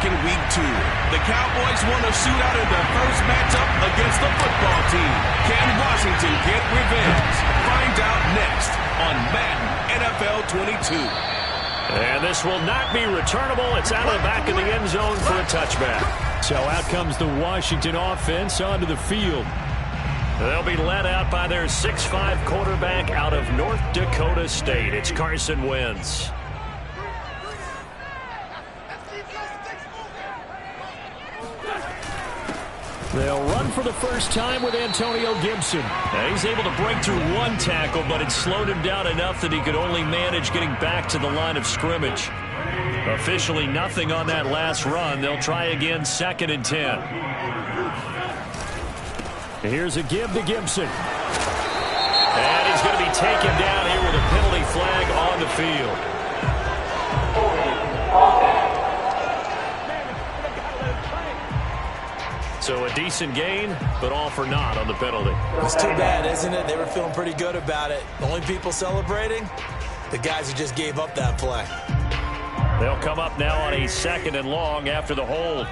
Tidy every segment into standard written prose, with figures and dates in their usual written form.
back in week 2. The Cowboys won a shootout in their first matchup against the football team. Can Washington get revenge? Find out next on Madden NFL 22. And this will not be returnable. It's out of the back of the end zone for a touchback. So out comes the Washington offense onto the field. They'll be led out by their 6'5" quarterback out of North Dakota State. It's Carson Wentz. They'll run for the first time with Antonio Gibson. Now he's able to break through one tackle, but it slowed him down enough that he could only manage getting back to the line of scrimmage. Officially nothing on that last run. They'll try again 2nd and 10. Here's a give to Gibson. And he's going to be taken down here with a penalty flag on the field. So a decent gain, but all for naught on the penalty. It's too bad, isn't it? They were feeling pretty good about it. The only people celebrating, the guys who just gave up that play. They'll come up now on a 2nd and long after the hold.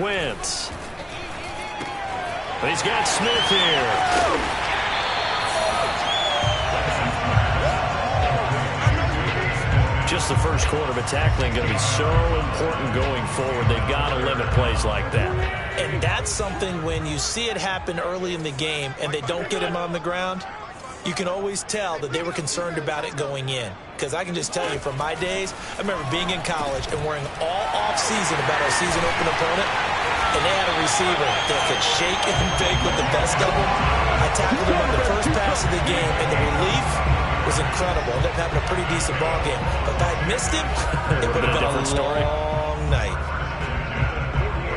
Wentz. He's got Smith here. Just the first quarter, but tackling going to be so important going forward. They've got to limit plays like that. And that's something when you see it happen early in the game and they don't get him on the ground, you can always tell that they were concerned about it going in. Because I can just tell you from my days, I remember being in college and worrying all off-season about our season-open opponent, and they had a receiver that could shake and bake with the best of them. I tackled him on the first pass of the game, and the relief was incredible. Ended up having a pretty decent ball game. But if I had missed him, it would have been a long night.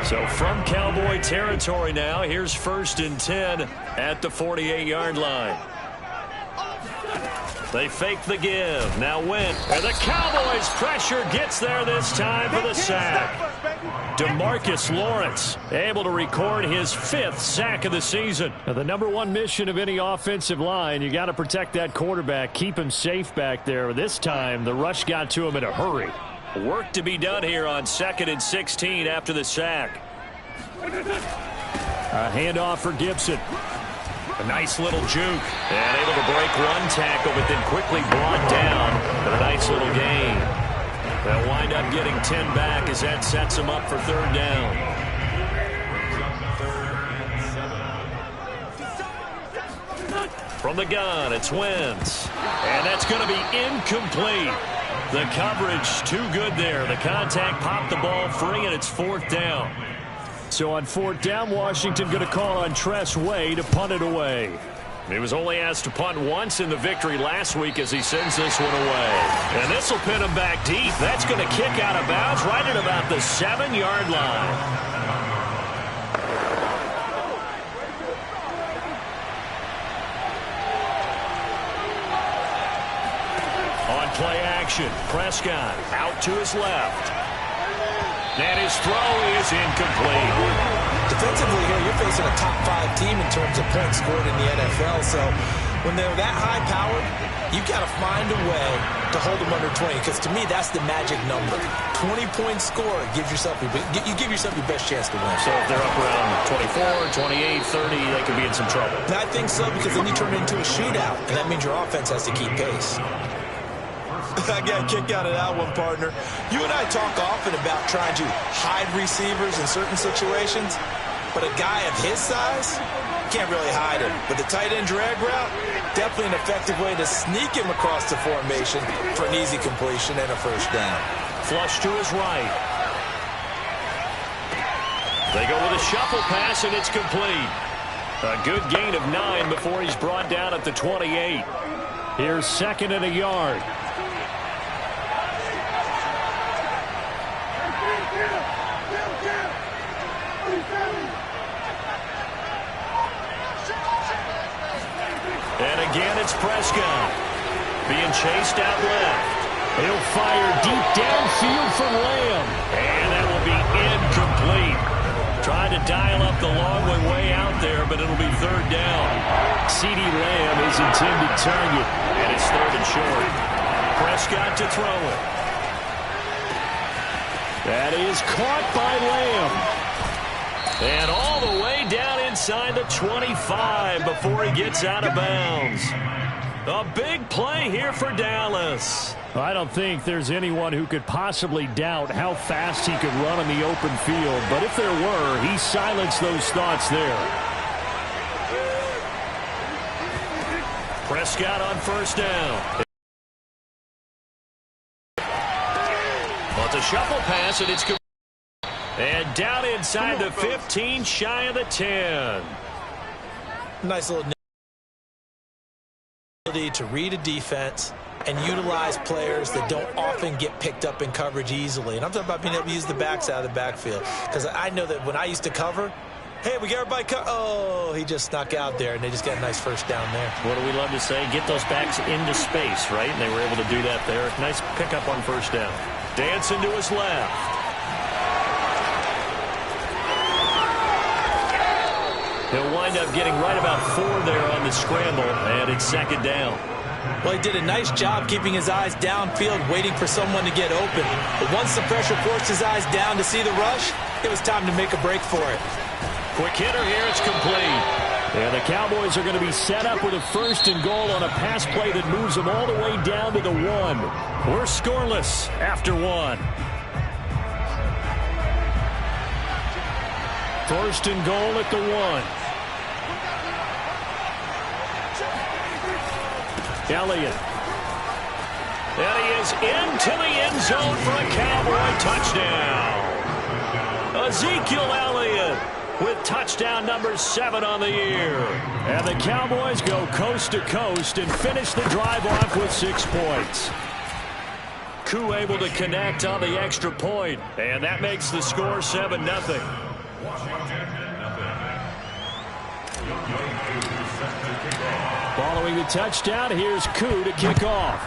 So from Cowboy territory now, here's 1st and 10 at the 48-yard line. They fake the give. Now Wentz. And the Cowboys' pressure gets there this time for the sack. DeMarcus Lawrence able to record his 5th sack of the season. Now, the #1 mission of any offensive line, you got to protect that quarterback, keep him safe back there. This time, the rush got to him in a hurry. Work to be done here on 2nd and 16 after the sack. A handoff for Gibson. A nice little juke. And able to break one tackle, but then quickly brought down. But a nice little gain. They'll wind up getting 10 back as that sets them up for 3rd down. From the gun, it's Wentz. And that's going to be incomplete. The coverage too good there. The contact popped the ball free, and it's 4th down. So on 4th down, Washington going to call on Tress Way to punt it away. He was only asked to punt once in the victory last week as he sends this one away. And this will pin him back deep. That's going to kick out of bounds right at about the 7-yard line. On play action, Prescott out to his left. And his throw is incomplete. Defensively here, you're facing a top 5 team in terms of points scored in the NFL. So when they're that high-powered, you got to find a way to hold them under 20. Because to me, that's the magic number. 20-point score gives yourself you give yourself your best chance to win. So if they're up around 24, 28, 30, they could be in some trouble. And I think so, because then you turn it into a shootout, and that means your offense has to keep pace. I got a kick out of that one, partner. You and I talk often about trying to hide receivers in certain situations, but a guy of his size can't really hide him. But the tight end drag route, definitely an effective way to sneak him across the formation for an easy completion and a 1st down. Flush to his right. They go with a shuffle pass, and it's complete. A good gain of 9 before he's brought down at the 28. Here's 2nd and a yard. And again, it's Prescott being chased out left. He'll fire deep downfield from Lamb. And that will be incomplete. Trying to dial up the long way out there, but it'll be 3rd down. CeeDee Lamb is intended target. And it's 3rd and short. Prescott to throw it. That is caught by Lamb. And all the way down inside the 25 before he gets out of bounds. A big play here for Dallas. I don't think there's anyone who could possibly doubt how fast he could run on the open field. But if there were, he silenced those thoughts there. Prescott on first down. Well, it's a shuffle pass, and it's good. And down inside the 15, shy of the 10. Nice little ability to read a defense and utilize players that don't often get picked up in coverage easily. And I'm talking about being able to use the backs out of the backfield. Because I know that when I used to cover, hey, we got everybody oh, he just snuck out there, and they just got a nice first down there. What do we love to say? Get those backs into space, right? And they were able to do that there. Nice pickup on first down. Dancing to his left. He'll wind up getting right about 4 there on the scramble, and it's second down. Well, he did a nice job keeping his eyes downfield, waiting for someone to get open. But once the pressure forced his eyes down to see the rush, it was time to make a break for it. Quick hitter here, it's complete. And the Cowboys are going to be set up with a 1st and goal on a pass play that moves them all the way down to the 1. We're scoreless after 1. 1st and goal at the 1. Elliott. And he is into the end zone for a Cowboy touchdown. Ezekiel Elliott with touchdown number 7 on the year. And the Cowboys go coast to coast and finish the drive off with 6 points. Koo able to connect on the extra point, and that makes the score 7-0. Following the touchdown, here's Koo to kick off.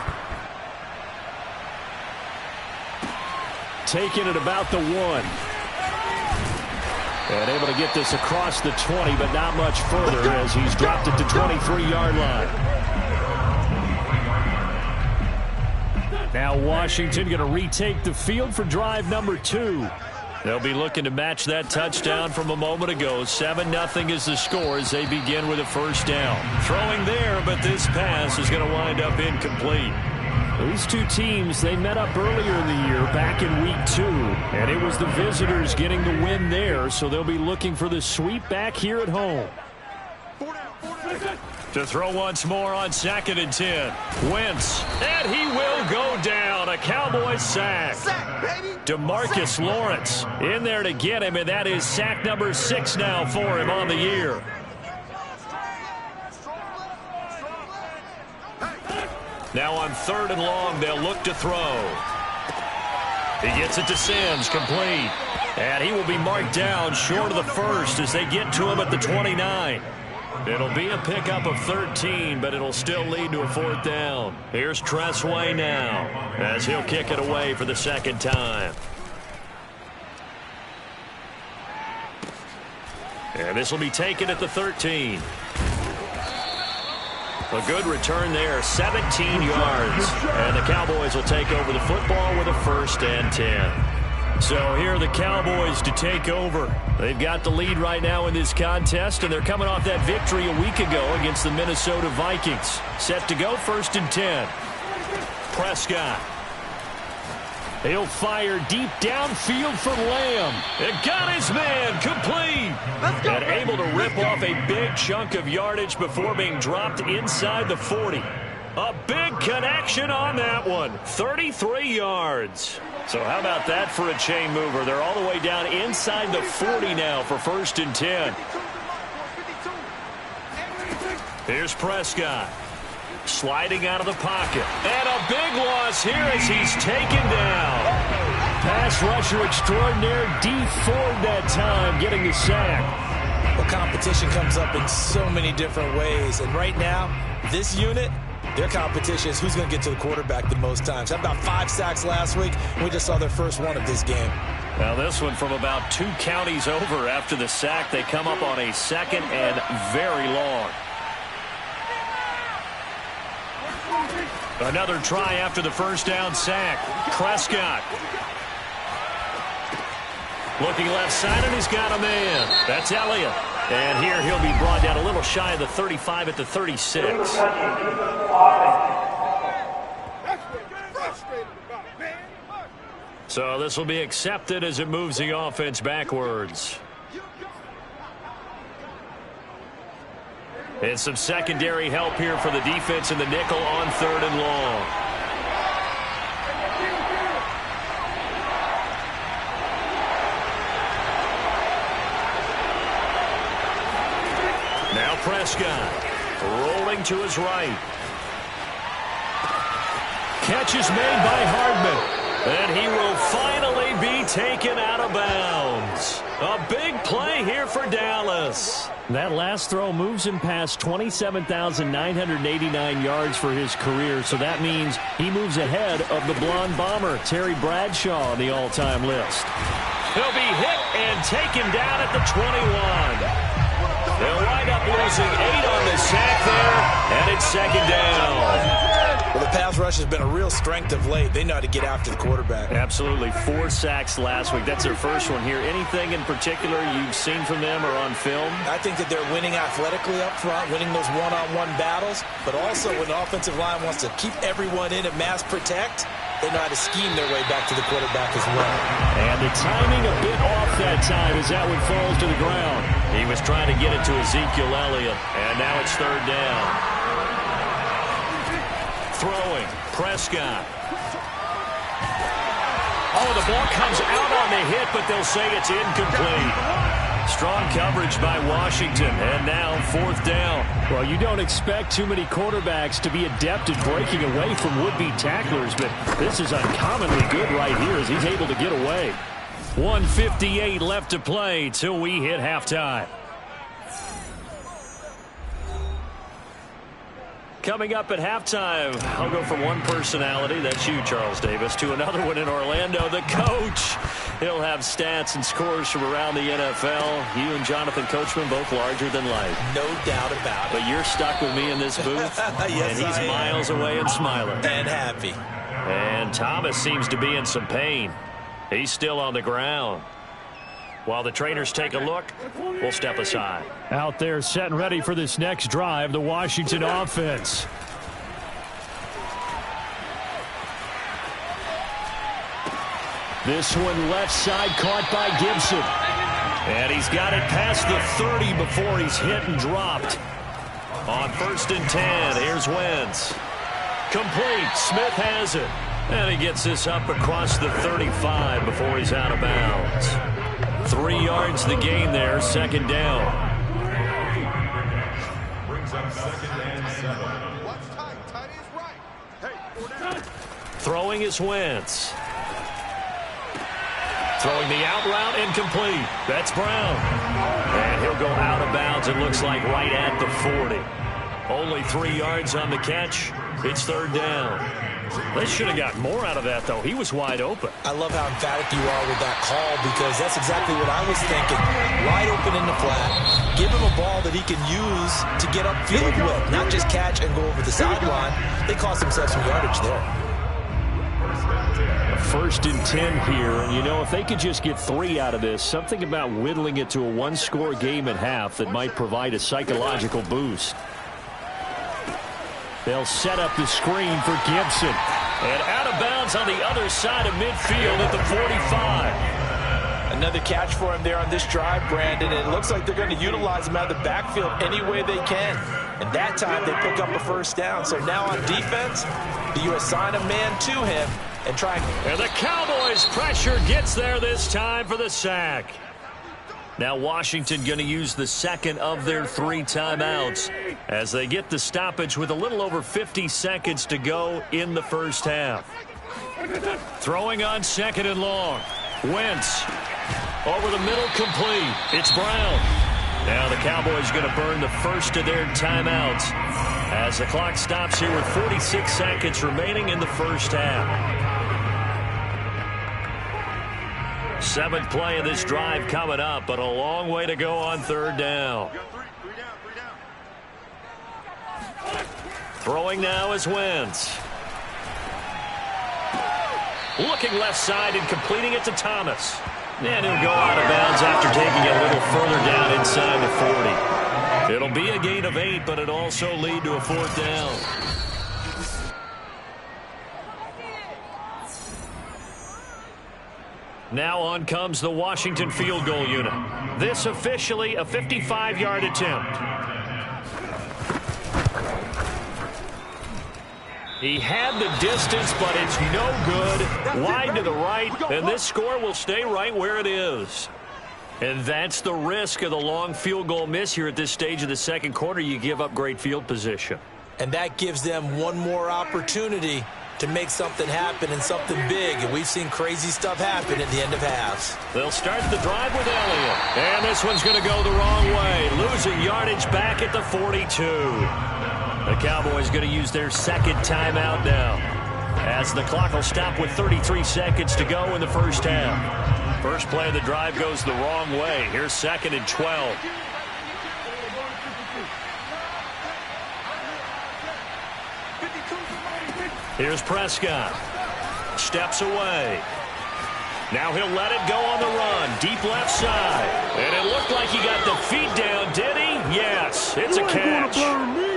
Taking it about the 1. And able to get this across the 20, but not much further as he's dropped it to 23-yard line. Now Washington going to retake the field for drive number 2. They'll be looking to match that touchdown from a moment ago. 7-0 is the score as they begin with a first down. Throwing there, but this pass is going to wind up incomplete. These two teams, they met up earlier in the year back in week 2, and it was the visitors getting the win there, so they'll be looking for the sweep back here at home. To throw once more on 2nd and 10. Wentz, and he will go down. A Cowboys sack. DeMarcus Lawrence in there to get him, and that is sack number 6 now for him on the year. Now on 3rd and long, they'll look to throw. He gets it to Sims, complete. And he will be marked down short of the 1st as they get to him at the 29. It'll be a pickup of 13, but it'll still lead to a 4th down. Here's Tressway now as he'll kick it away for the 2nd time. And this will be taken at the 13. A good return there, 17 yards. And the Cowboys will take over the football with a 1st and 10. So here are the Cowboys to take over. They've got the lead right now in this contest, and they're coming off that victory a week ago against the Minnesota Vikings. Set to go 1st and 10. Prescott. He'll fire deep downfield for Lamb. It got his man complete. And able to rip off a big chunk of yardage before being dropped inside the 40. A big connection on that one. 33 yards. So how about that for a chain mover? They're all the way down inside the 40 now for 1st and 10. Here's Prescott. Sliding out of the pocket. And a big loss here as he's taken down. Pass rusher extraordinaire, Dee Ford that time getting the sack. Well, competition comes up in so many different ways. And right now, this unit, their competition is who's going to get to the quarterback the most times. Had about 5 sacks last week. We just saw their first one of this game. Now this one from about 2 counties over after the sack. They come up on a 2nd and very long. Another try after the 1st down sack. Prescott. Looking left side, and he's got a man. That's Elliott. And here he'll be brought down a little shy of the 35 at the 36. So this will be accepted as it moves the offense backwards. And some secondary help here for the defense in the nickel on 3rd and long. Now Prescott rolling to his right. Catch is made by Hardman. And he will finally be taken out of bounds. A big play here for Dallas. That last throw moves him past 27,989 yards for his career, so that means he moves ahead of the blonde bomber, Terry Bradshaw, on the all-time list. He'll be hit and taken down at the 21. They'll wind up losing 8 on the sack there, and it's 2nd down. Well, the pass rush has been a real strength of late. They know how to get after the quarterback. Absolutely. 4 sacks last week. That's their first one here. Anything in particular you've seen from them or on film? I think that they're winning athletically up front, winning those one-on-one battles, but also when the offensive line wants to keep everyone in and mass protect, they know how to scheme their way back to the quarterback as well. And the timing a bit off that time as that one falls to the ground. He was trying to get it to Ezekiel Elliott, and now it's 3rd down. Throwing, Prescott. Oh, the ball comes out on the hit, but they'll say it's incomplete. Strong coverage by Washington, and now 4th down. Well, you don't expect too many quarterbacks to be adept at breaking away from would-be tacklers, but this is uncommonly good right here as he's able to get away. 1:58 left to play till we hit halftime. Coming up at halftime, I'll go from one personality, that's you, Charles Davis, to another one in Orlando, the coach. He'll have stats and scores from around the NFL. You and Jonathan Coachman both larger than life. No doubt about it. But you're stuck with me in this booth, yes, and he's miles away and smiling. And happy. And Thomas seems to be in some pain. He's still on the ground. While the trainers take a look, we'll step aside. Out there set and ready for this next drive, the Washington offense. This one left side caught by Gibson. And he's got it past the 30 before he's hit and dropped. On 1st and 10, here's Wentz. Complete, Smith has it. And he gets this up across the 35 before he's out of bounds. 3 yards the gain there, 2nd down. Throwing is Wentz. Throwing the out route, incomplete. That's Brown. And he'll go out of bounds, it looks like right at the 40. Only 3 yards on the catch. It's 3rd down. They should have got more out of that, though. He was wide open. I love how emphatic you are with that call because that's exactly what I was thinking. Wide open in the flat. Give him a ball that he can use to get upfield with, not just catch and go over the sideline. They cost themselves some yardage there. 1st and 10 here, and you know, if they could just get 3 out of this, something about whittling it to a 1-score game at half that might provide a psychological boost. They'll set up the screen for Gibson. And out of bounds on the other side of midfield at the 45. Another catch for him there on this drive, Brandon. And it looks like they're going to utilize him out of the backfield any way they can. And that time they pick up a 1st down. So now on defense, you assign a man to him and try. And the Cowboys' pressure gets there this time for the sack. Now Washington going to use the 2nd of their 3 timeouts as they get the stoppage with a little over 50 seconds to go in the 1st half. Throwing on 2nd and long. Wentz over the middle, complete. It's Brown. Now the Cowboys going to burn the 1st of their timeouts as the clock stops here with 46 seconds remaining in the 1st half. 7th play of this drive coming up, but a long way to go on 3rd down. Throwing now is Wentz. Looking left side and completing it to Thomas. And he'll go out of bounds after taking it a little further down inside the 40. It'll be a gain of 8, but it'll also lead to a 4th down. Now on comes the Washington field goal unit. This officially a 55-yard attempt. He had the distance, but it's no good. Wide to the right, and this score will stay right where it is. And that's the risk of the long field goal miss here at this stage of the second quarter. You give up great field position. And that gives them one more opportunity to make something happen and something big. And we've seen crazy stuff happen at the end of halves. They'll start the drive with Elliott. And this one's going to go the wrong way. Losing yardage back at the 42. The Cowboys going to use their second timeout now, as the clock will stop with 33 seconds to go in the first half. First play of the drive goes the wrong way. Here's 2nd and 12. Here's Prescott. Steps away. Now he'll let it go on the run. Deep left side. And it looked like he got the feet down, did he? Yes, it's a catch.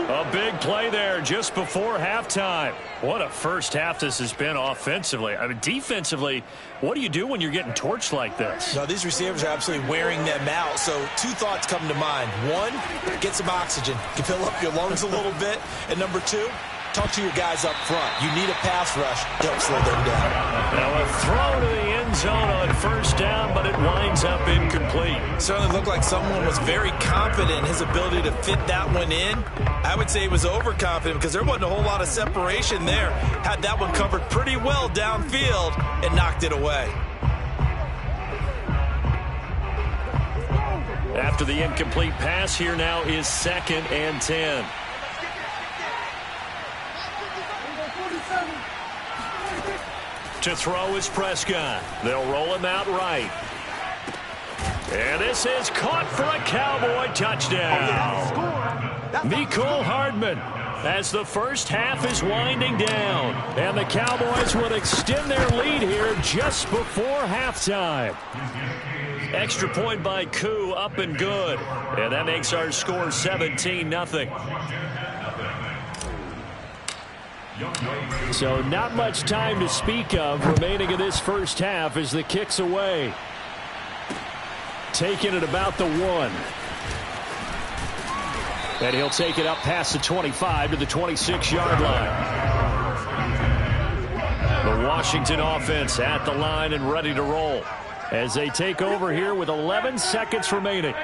A big play there just before halftime. What a first half this has been offensively. I mean, defensively, what do you do when you're getting torched like this? No, these receivers are absolutely wearing them out. So 2 thoughts come to mind. 1, get some oxygen. You fill up your lungs a little bit. And number 2, talk to your guys up front. You need a pass rush to help slow them down. Now a throw to the end zone on first down, but it winds up incomplete. Certainly looked like someone was very confident in his ability to fit that one in. I would say he was overconfident because there wasn't a whole lot of separation there. Had that one covered pretty well downfield and knocked it away. After the incomplete pass, here now is 2nd and 10. To throw is Prescott. They'll roll him out right. And this is caught for a Cowboy touchdown. Mecole Hardman, as the first half is winding down. And the Cowboys would extend their lead here just before halftime. Extra point by Koo, up and good. And that makes our score 17-0. So not much time to speak of remaining in this first half as the kick's away. Taking it about the 1. And he'll take it up past the 25 to the 26-yard line. The Washington offense at the line and ready to roll as they take over here with 11 seconds remaining.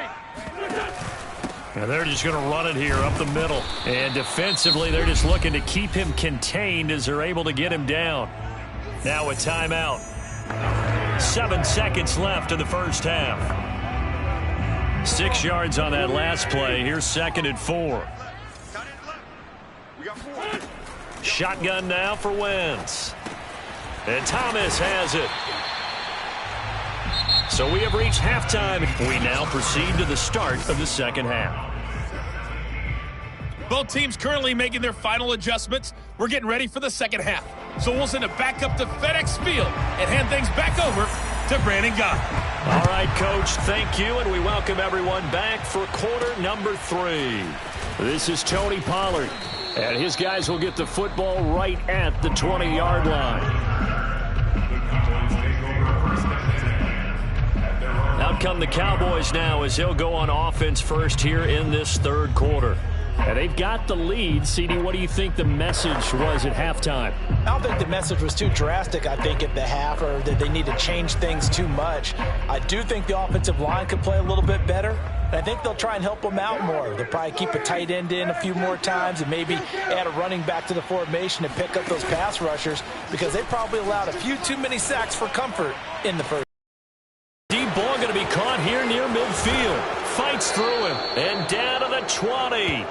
And they're just going to run it here up the middle. And defensively, they're just looking to keep him contained as they're able to get him down. Now a timeout. 7 seconds left in the first half. 6 yards on that last play. Here's 2nd and 4. Shotgun now for Wentz. And Thomas has it. So we have reached halftime. We now proceed to the start of the second half. Both teams currently making their final adjustments. We're getting ready for the second half. So we'll send it back up to FedEx Field and hand things back over to Brandon Gaudin. All right, Coach, thank you, and we welcome everyone back for quarter number 3. This is Tony Pollard, and his guys will get the football right at the 20-yard line. Out come the Cowboys now as they'll go on offense first here in this third quarter. And they've got the lead. CD, what do you think the message was at halftime? I don't think the message was too drastic, I think, at the half, or that they need to change things too much. I do think the offensive line could play a little bit better. And I think they'll try and help them out more. They'll probably keep a tight end in a few more times and maybe add a running back to the formation and pick up those pass rushers because they probably allowed a few too many sacks for comfort in the first. Deep ball going to be caught here near midfield. Fights through him and down to the 20.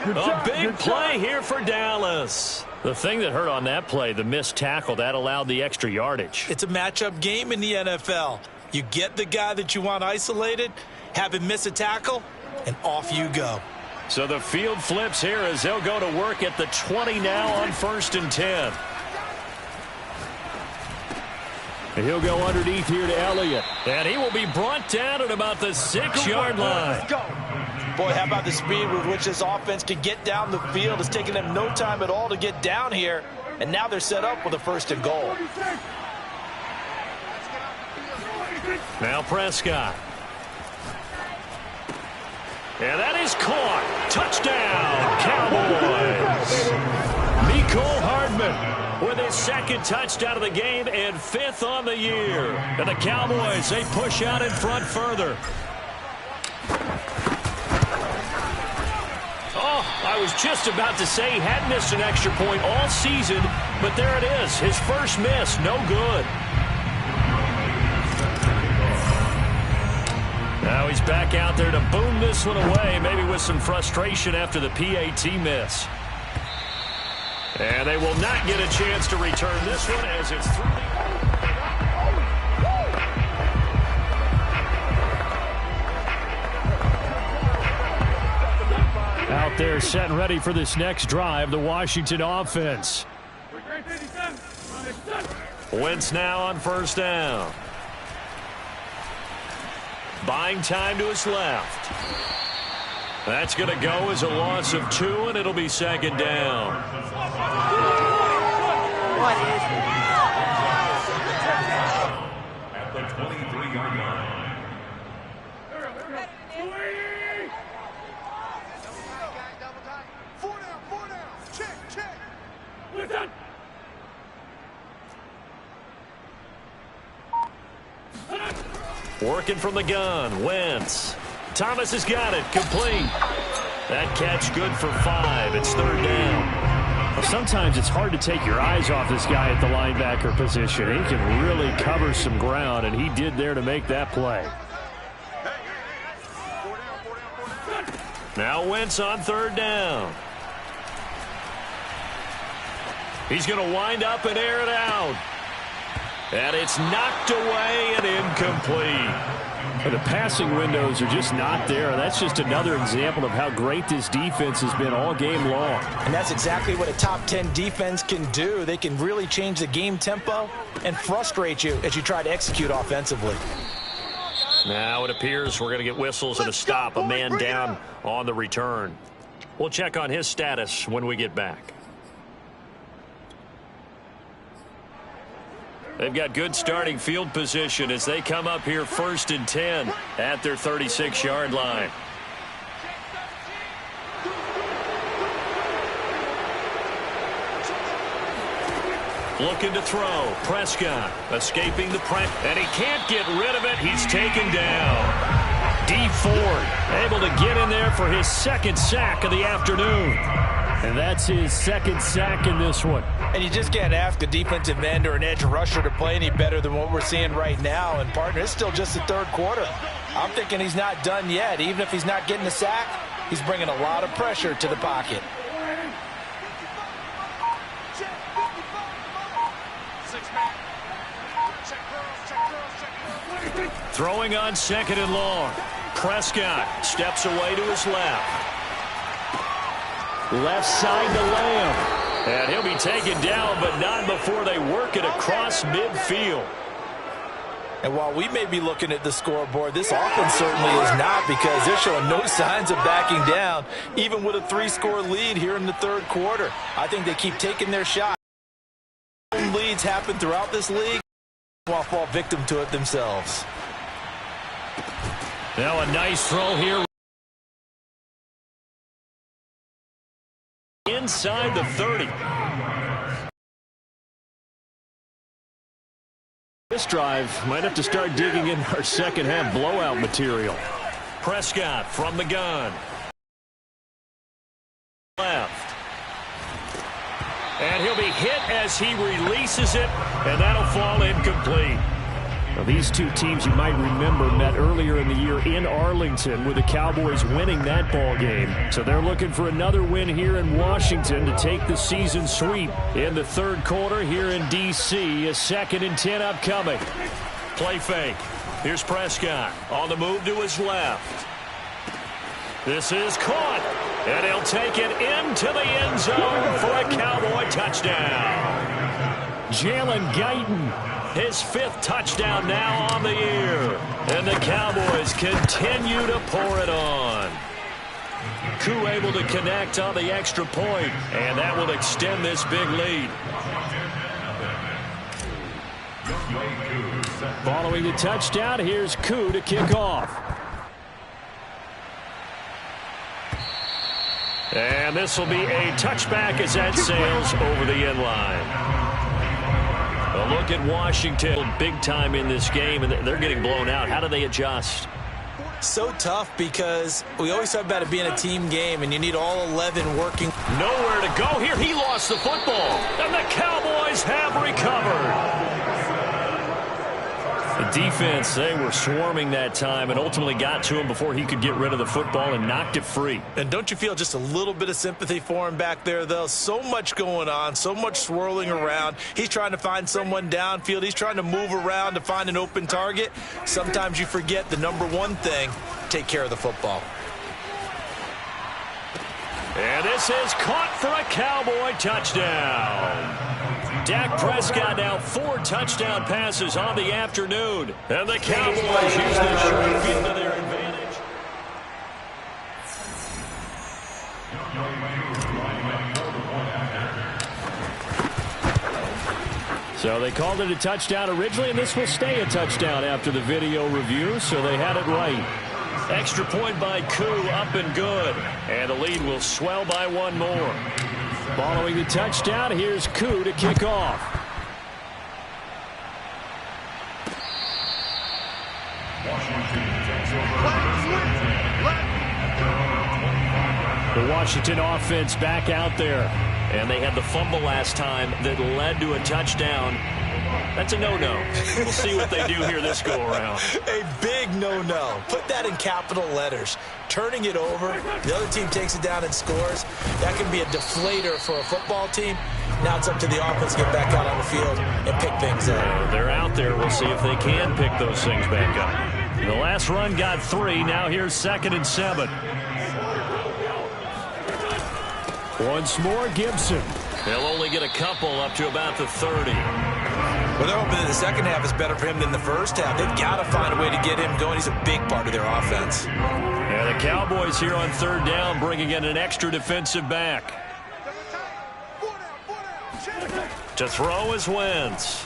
A big play here for Dallas. The thing that hurt on that play, the missed tackle, that allowed the extra yardage. It's a matchup game in the NFL. You get the guy that you want isolated, have him miss a tackle, and off you go. So the field flips here as they'll go to work at the 20 now on 1st and 10. And he'll go underneath here to Elliott. And he will be brought down at about the 6-yard line. Let's go. Boy, how about the speed with which this offense can get down the field? It's taken them no time at all to get down here. And now they're set up with a 1st and goal. Now Prescott. And that is caught. Touchdown, Cowboys. Mecole Hardman with his 2nd touchdown of the game and 5th on the year. And the Cowboys, they push out in front further. Oh, I was just about to say he had missed an extra point all season, but there it is. His first miss, no good. Now he's back out there to boom this one away, maybe with some frustration after the PAT miss. And they will not get a chance to return this one as it's through. Out there set and ready for this next drive, the Washington offense. Wentz now on 1st down. Buying time to his left. That's going to go as a loss of 2, and it'll be 2nd down. At the 23-yard line. Working from the gun, Wentz. Thomas has got it, complete. That catch good for 5. It's 3rd down. Well, sometimes it's hard to take your eyes off this guy at the linebacker position. He can really cover some ground, and he did there to make that play. Now Wentz on 3rd down. He's going to wind up and air it out. And it's knocked away and incomplete. The passing windows are just not there. That's just another example of how great this defense has been all game long. And that's exactly what a top 10 defense can do. They can really change the game tempo and frustrate you as you try to execute offensively. Now it appears we're going to get whistles and a stop. A man down on the return. We'll check on his status when we get back. They've got good starting field position as they come up here 1st and 10 at their 36-yard line. Looking to throw. Prescott escaping the press, and he can't get rid of it. He's taken down. Dee Ford able to get in there for his 2nd sack of the afternoon. And that's his 2nd sack in this one. And you just can't ask a defensive end or an edge rusher to play any better than what we're seeing right now. And, partner, it's still just the 3rd quarter. I'm thinking he's not done yet. Even if he's not getting a sack, he's bringing a lot of pressure to the pocket. Throwing on 2nd and long. Prescott steps away to his left. Left side to Lamb. And he'll be taken down, but not before they work it across midfield. And while we may be looking at the scoreboard, this offense certainly is not, because they're showing no signs of backing down, even with a 3-score lead here in the 3rd quarter. I think they keep taking their shot. Leads happen throughout this league, while fall victim to it themselves. Now a nice throw here. Inside the 30. This drive might have to start digging in our 2nd half blowout material. Prescott from the gun. Left. And he'll be hit as he releases it, and that'll fall incomplete. Now, these two teams, you might remember, met earlier in the year in Arlington with the Cowboys winning that ball game. So they're looking for another win here in Washington to take the season sweep in the 3rd quarter here in D.C. A 2nd and 10 upcoming. Play fake. Here's Prescott on the move to his left. This is caught, and he'll take it into the end zone for a Cowboy touchdown. Jalen Guyton His 5th touchdown now on the year. And the Cowboys continue to pour it on. Koo able to connect on the extra point, and that will extend this big lead. Following the touchdown, here's Koo to kick off. And this will be a touchback as that sails over the end line. A look at Washington, big time in this game, and they're getting blown out. How do they adjust? So tough because we always talk about it being a team game, and you need all 11 working. Nowhere to go here. He lost the football, and the Cowboys have recovered. The defense, they were swarming that time and ultimately got to him before he could get rid of the football and knocked it free. And don't you feel just a little bit of sympathy for him back there, though? So much going on, so much swirling around. He's trying to find someone downfield. He's trying to move around to find an open target. Sometimes you forget the number one thing, take care of the football. And this is caught for a Cowboy touchdown. Dak Prescott now 4 touchdown passes on the afternoon. And the Cowboys use the short field to their advantage. So they called it a touchdown originally, and this will stay a touchdown after the video review, so they had it right. Extra point by Koo, up and good. And the lead will swell by 1 more. Following the touchdown, here's Koo to kick off. The Washington offense back out there. And they had the fumble last time that led to a touchdown. That's a no-no. We'll see what they do here this go-around. A big no-no. Put that in capital letters. Turning it over, the other team takes it down and scores. That can be a deflator for a football team. Now it's up to the offense to get back out on the field and pick things up. They're out there. We'll see if they can pick those things back up. The last run got 3. Now here's 2nd and 7. Once more, Gibson. They'll only get a couple up to about the 30. Well, they're hoping that the second half is better for him than the first half. They've got to find a way to get him going. He's a big part of their offense. Yeah, the Cowboys here on 3rd down bringing in an extra defensive back. To throw is Wentz.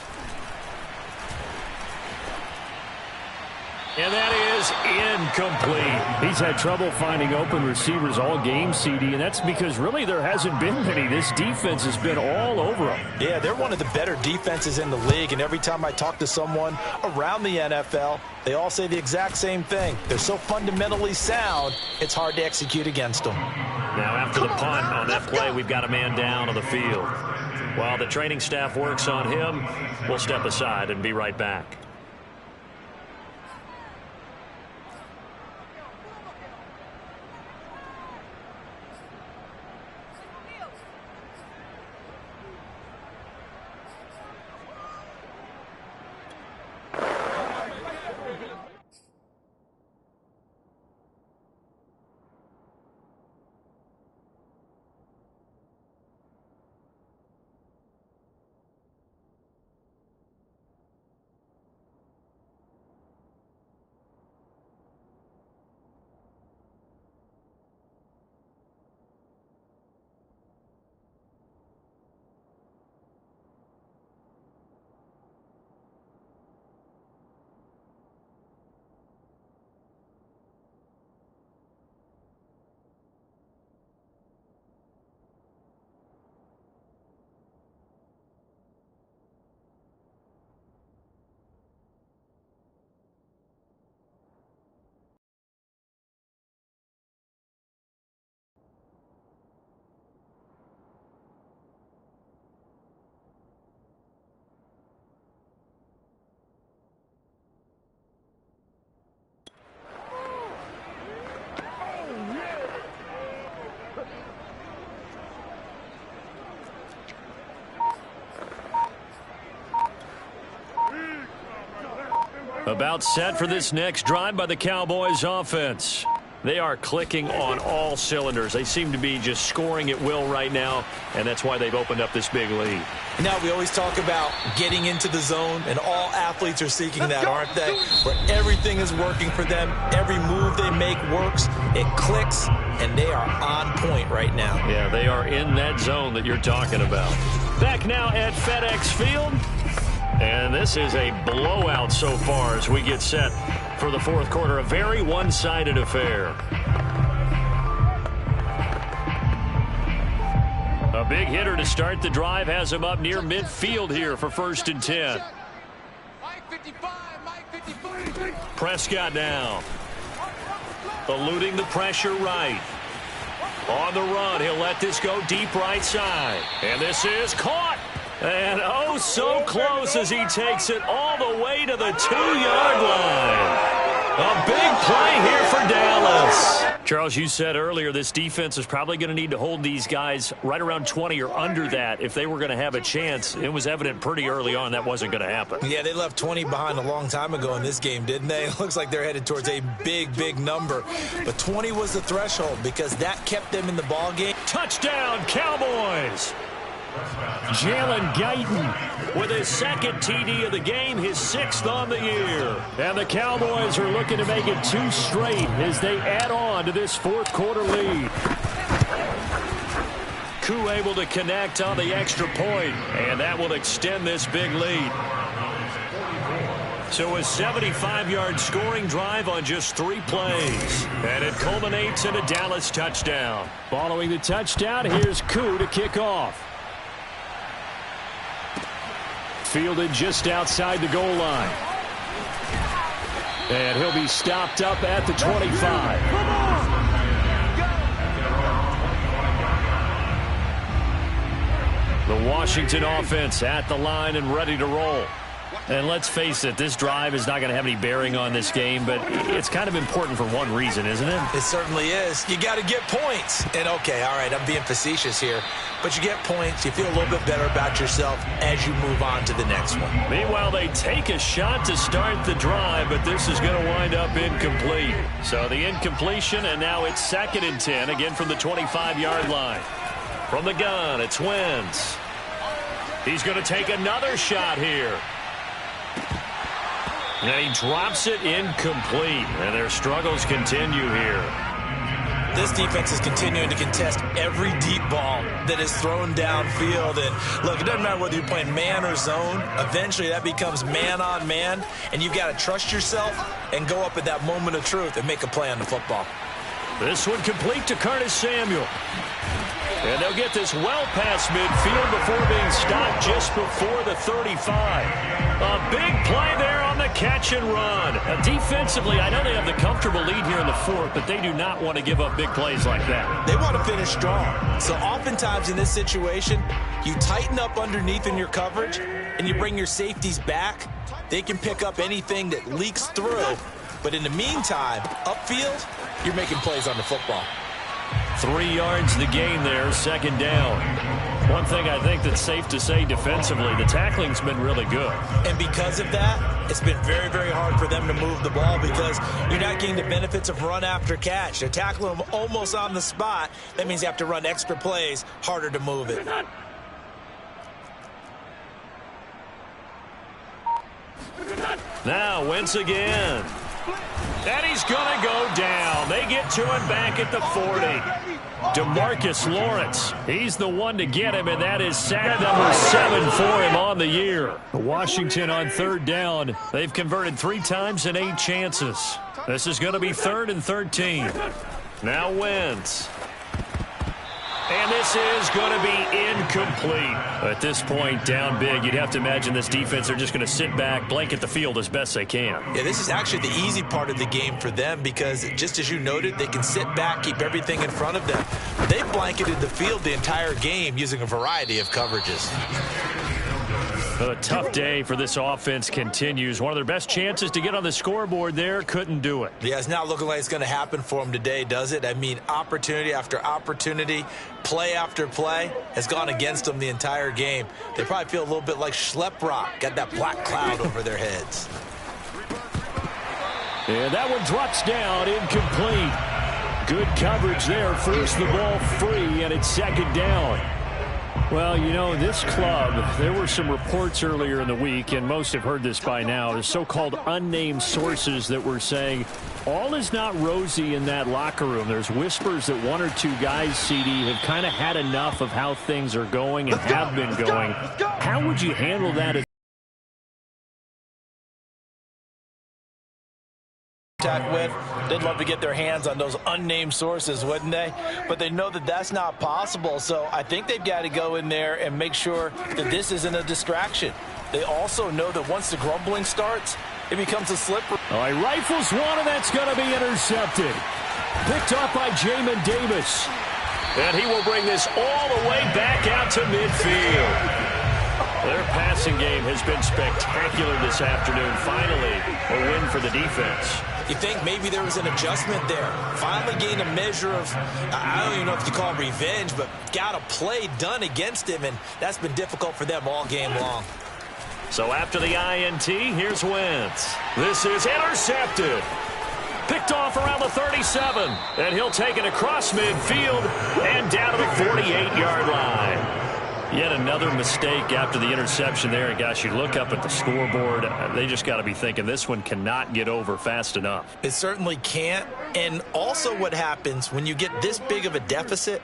And that is incomplete. He's had trouble finding open receivers all game, CD, and that's because really there hasn't been many. This defense has been all over them. Yeah, they're one of the better defenses in the league, and every time I talk to someone around the NFL, they all say the exact same thing. They're so fundamentally sound, it's hard to execute against them. Now after the punt on that play, we've got a man down on the field. While the training staff works on him, we'll step aside and be right back. About set for this next drive by the Cowboys offense. they are clicking on all cylinders. They seem to be just scoring at will right now, and that's why they've opened up this big lead. Now, we always talk about getting into the zone, and all athletes are seeking that, aren't they? Where everything is working for them. Every move they make works. It clicks, and they are on point right now. Yeah, they are in that zone that you're talking about. Back now at FedEx Field. And this is a blowout so far as we get set for the fourth quarter. A very one-sided affair. A big hitter to start the drive has him up near midfield here for 1st and 10. Prescott now. Eluding the pressure right. On the run, he'll let this go deep right side. And this is caught. And oh, so close as he takes it all the way to the 2-yard line. A big play here for Dallas. Charles, you said earlier this defense is probably going to need to hold these guys right around 20 or under that if they were going to have a chance. It was evident pretty early on that wasn't going to happen. Yeah, they left 20 behind a long time ago in this game, didn't they? It looks like they're headed towards a big, big number. But 20 was the threshold because that kept them in the ball game. Touchdown, Cowboys! Jalen Guyton with his 2nd TD of the game, his 6th on the year. And the Cowboys are looking to make it 2 straight as they add on to this fourth quarter lead. Koo able to connect on the extra point, and that will extend this big lead. So a 75-yard scoring drive on just 3 plays. And it culminates in a Dallas touchdown. Following the touchdown, here's Koo to kick off. Fielded just outside the goal line. And he'll be stopped up at the 25. The Washington offense at the line and ready to roll. And let's face it, this drive is not going to have any bearing on this game, but it's kind of important for one reason, isn't it? It certainly is. You got to get points. And, okay, all right, I'm being facetious here, but you get points. You feel a little bit better about yourself as you move on to the next one. Meanwhile, they take a shot to start the drive, but this is going to wind up incomplete. So the incompletion, and now it's 2nd and 10, again from the 25-yard line. From the gun, it's Wentz. He's going to take another shot here. And he drops it incomplete. And their struggles continue here. This defense is continuing to contest every deep ball that is thrown downfield. And, look, it doesn't matter whether you're playing man or zone. Eventually, that becomes man on man. And you've got to trust yourself and go up at that moment of truth and make a play on the football. This one complete to Curtis Samuel. And they'll get this well past midfield before being stopped just before the 35. A big play there on the catch and run. Defensively, I know they have the comfortable lead here in the fourth, but they do not want to give up big plays like that. They want to finish strong. So oftentimes in this situation, you tighten up underneath in your coverage and you bring your safeties back. They can pick up anything that leaks through. But in the meantime, upfield, you're making plays on the football. 3 yards the gain there, 2nd down. One thing I think that's safe to say defensively, the tackling's been really good. And because of that, it's been very, very hard for them to move the ball because you're not getting the benefits of run after catch. They're tackling them almost on the spot. That means you have to run extra plays, harder to move it. Now, Wentz again. And he's going to go down. They get to him back at the 40. DeMarcus Lawrence. He's the one to get him, and that is sack number 7 for him on the year. Washington on 3rd down. They've converted 3 times and 8 chances. This is going to be 3rd and 13. Now Wentz. And this is going to be incomplete. At this point, down big, you'd have to imagine this defense are just going to sit back, blanket the field as best they can. Yeah, this is actually the easy part of the game for them because, just as you noted, they can sit back, keep everything in front of them. They've blanketed the field the entire game using a variety of coverages. A tough day for this offense continues. One of their best chances to get on the scoreboard there, couldn't do it. Yeah, it's not looking like it's going to happen for them today, does it? I mean, opportunity after opportunity, play after play has gone against them the entire game. They probably feel a little bit like Schlepp-Rock, got that black cloud over their heads. And that one drops down, incomplete. Good coverage there. Forced the ball free, and it's second down. Well, you know, this club, there were some reports earlier in the week, and most have heard this by now, the so-called unnamed sources that were saying all is not rosy in that locker room. There's whispers that one or two guys, CD, have kind of had enough of how things are going and have been going. How would you handle that? With. They'd love to get their hands on those unnamed sources, wouldn't they? But they know that that's not possible, so I think they've got to go in there and make sure that this isn't a distraction. They also know that once the grumbling starts, it becomes a slippery. All right, rifles one, and that's going to be intercepted. Picked off by Jamin Davis. And he will bring this all the way back out to midfield. Their passing game has been spectacular this afternoon. Finally, a win for the defense. You think maybe there was an adjustment there. Finally gained a measure of, I don't even know if you call it revenge, but got a play done against him, and that's been difficult for them all game long. So after the INT, here's Wentz. This is intercepted. Picked off around the 37, and he'll take it across midfield and down to the 48-yard line. Yet another mistake after the interception there. And, gosh, you look up at the scoreboard, they just got to be thinking this one cannot get over fast enough. It certainly can't. And also what happens when you get this big of a deficit,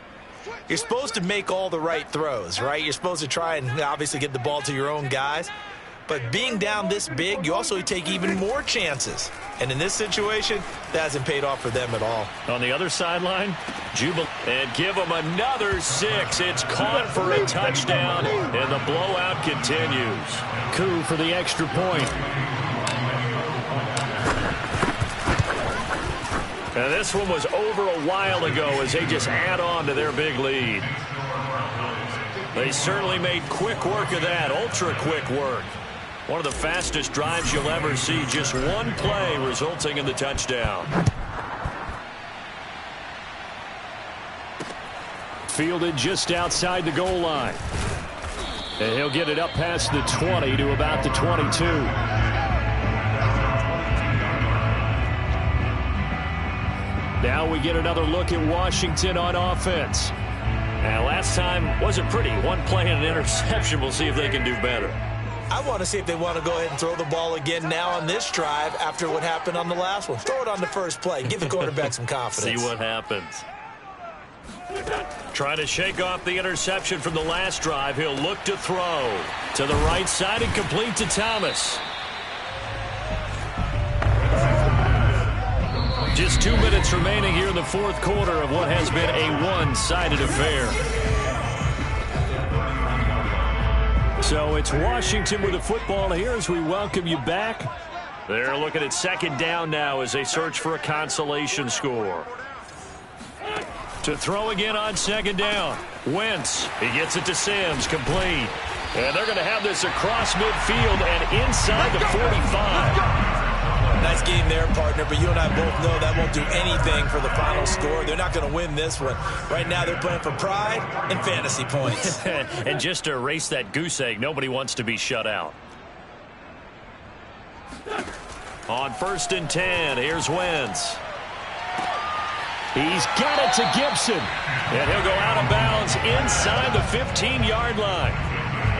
you're supposed to make all the right throws, right? You're supposed to try and obviously get the ball to your own guys. But being down this big, you also take even more chances. And in this situation, that hasn't paid off for them at all. On the other sideline, Jubilee. And give them another 6. It's caught for a touchdown, and the blowout continues. Coup for the extra point. And this one was over a while ago as they just add on to their big lead. They certainly made quick work of that, ultra quick work. One of the fastest drives you'll ever see, just one play resulting in the touchdown. Fielded just outside the goal line. And he'll get it up past the 20 to about the 22. Now we get another look at Washington on offense. Now, last time wasn't pretty. One play and an interception. We'll see if they can do better. I want to see if they want to go ahead and throw the ball again now on this drive after what happened on the last one. Throw it on the first play. Give the quarterback some confidence. See what happens. Trying to shake off the interception from the last drive. He'll look to throw. To the right side and complete to Thomas. Just 2 minutes remaining here in the fourth quarter of what has been a one-sided affair. So it's Washington with the football here as we welcome you back. They're looking at second down now as they search for a consolation score. To throw again on second down. Wentz. He gets it to Sims, complete. And they're going to have this across midfield and inside the 45. Nice game there, partner, but you and I both know that won't do anything for the final score. They're not going to win this one. Right now they're playing for pride and fantasy points. And just to erase that goose egg, nobody wants to be shut out. On 1st and 10, here's Wentz. He's got it to Gibson. And he'll go out of bounds inside the 15-yard line.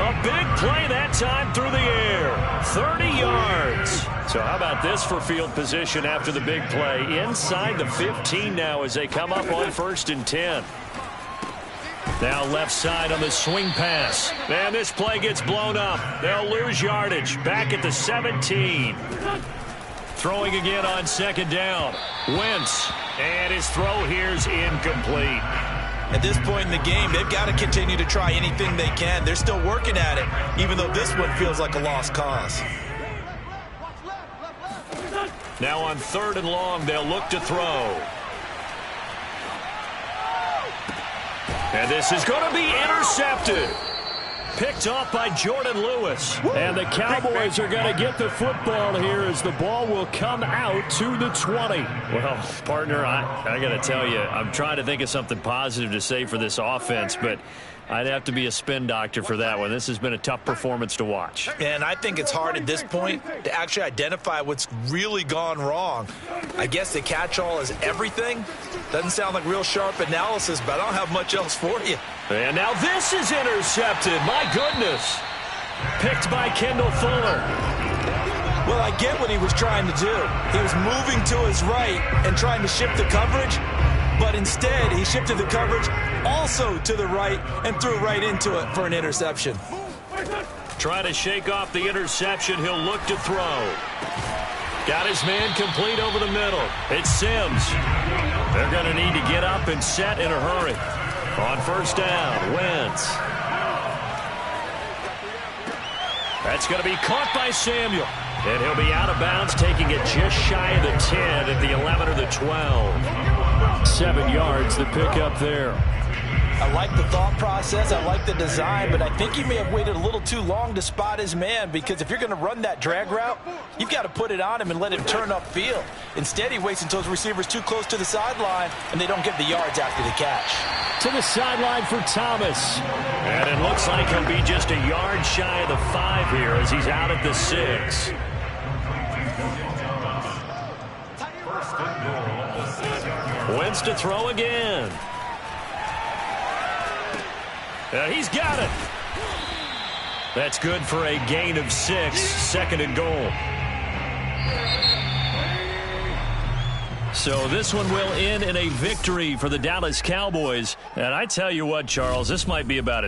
A big play that time through the air. 30 yards. So how about this for field position after the big play? Inside the 15 now as they come up on 1st and 10. Now left side on the swing pass. And this play gets blown up. They'll lose yardage. Back at the 17. Throwing again on second down. Wentz. And his throw here's incomplete. At this point in the game, they've got to continue to try anything they can. They're still working at it, even though this one feels like a lost cause. Now on 3rd and long, they'll look to throw. And this is going to be intercepted. Picked off by Jordan Lewis. And the Cowboys are going to get the football here as the ball will come out to the 20. Well, partner, I got to tell you, I'm trying to think of something positive to say for this offense, but I'd have to be a spin doctor for that one. This has been a tough performance to watch. And I think it's hard at this point to actually identify what's really gone wrong. I guess the catch-all is everything. Doesn't sound like real sharp analysis, but I don't have much else for you. And now this is intercepted. My goodness. Picked by Kendall Fuller. Well, I get what he was trying to do. He was moving to his right and trying to shift the coverage, but instead he shifted the coverage also to the right and threw right into it for an interception. Trying to shake off the interception. He'll look to throw. Got his man complete over the middle. It's Sims. They're going to need to get up and set in a hurry. On first down, Wentz. That's going to be caught by Samuel. And he'll be out of bounds, taking it just shy of the 10 at the 11 or the 12. 7 yards, the pickup there. I like the thought process. I like the design, but I think he may have waited a little too long to spot his man, because if you're going to run that drag route, you've got to put it on him and let him turn upfield. Instead, he waits until his receiver's too close to the sideline, and they don't get the yards after the catch. To the sideline for Thomas. And it looks like he'll be just a yard shy of the 5 here as he's out at the 6. Wentz to throw again. He's got it. That's good for a gain of 6, 2nd and goal. So this one will end in a victory for the Dallas Cowboys. And I tell you what, Charles, this might be about